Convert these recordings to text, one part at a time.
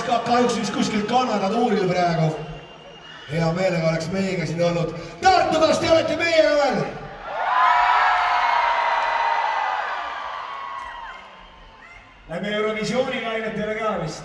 kahjuks vist kuskil Kanada tuuril praegu. Hea meelega oleks meiega siin olnud. Tartu, kas te olete meiega veel? Lähme Eurovisiooni lainetele ka vist.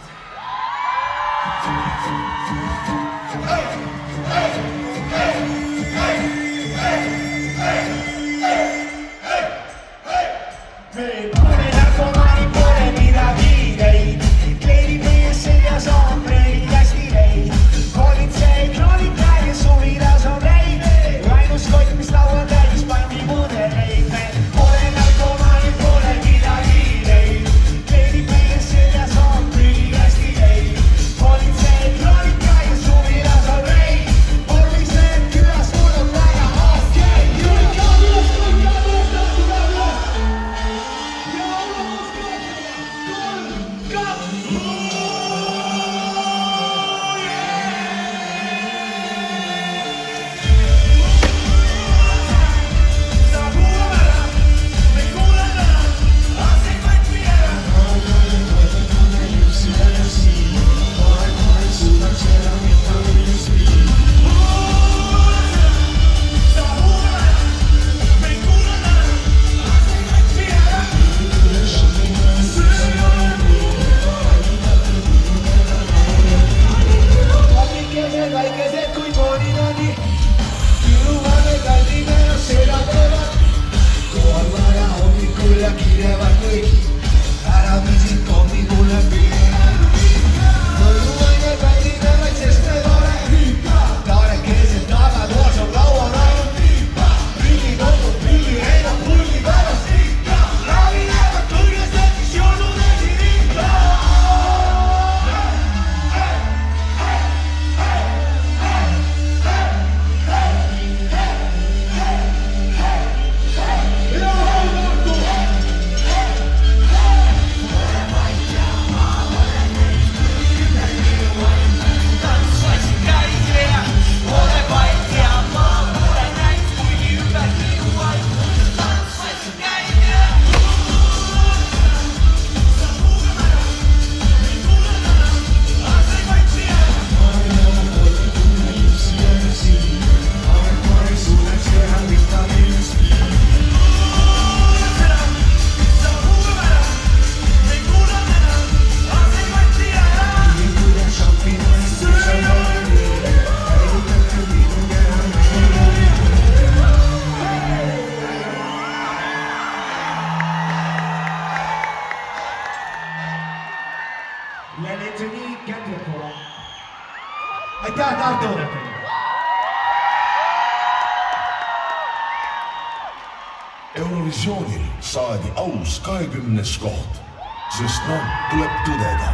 Meil pole narkomaani, pole midagi teid. Kleidib meie seljas ombreid, hästi leid. Politsei kroonib käe, suvilas on reid. Ainus kott, mis laua täis pandi mudeleid. Meil pole narkomaani, pole midagi teid. Kleidib meie seljas ombreid, hästi leid. Politsei kroonib käe, suvilas on reid. Vormis need külas, mul on väga okei. Väikesed kui koolidani, küluvame Tallinnal seda teevad. Koormana hommikul ja kirevad kõik, ära viisid kommikulle piirad. Mõjuaine päldine vaid, sest me tore. Taarekeelsed tagatoas on laual ainult tiipa. Pilli kogu, pilli heidab pulli pärast. Raavi lähevad kõigest, et mis jõulud esi riikla. Aitäh, Tartu! Eurovisioonil saadi aus 20. koht, sest tuleb tõdeda.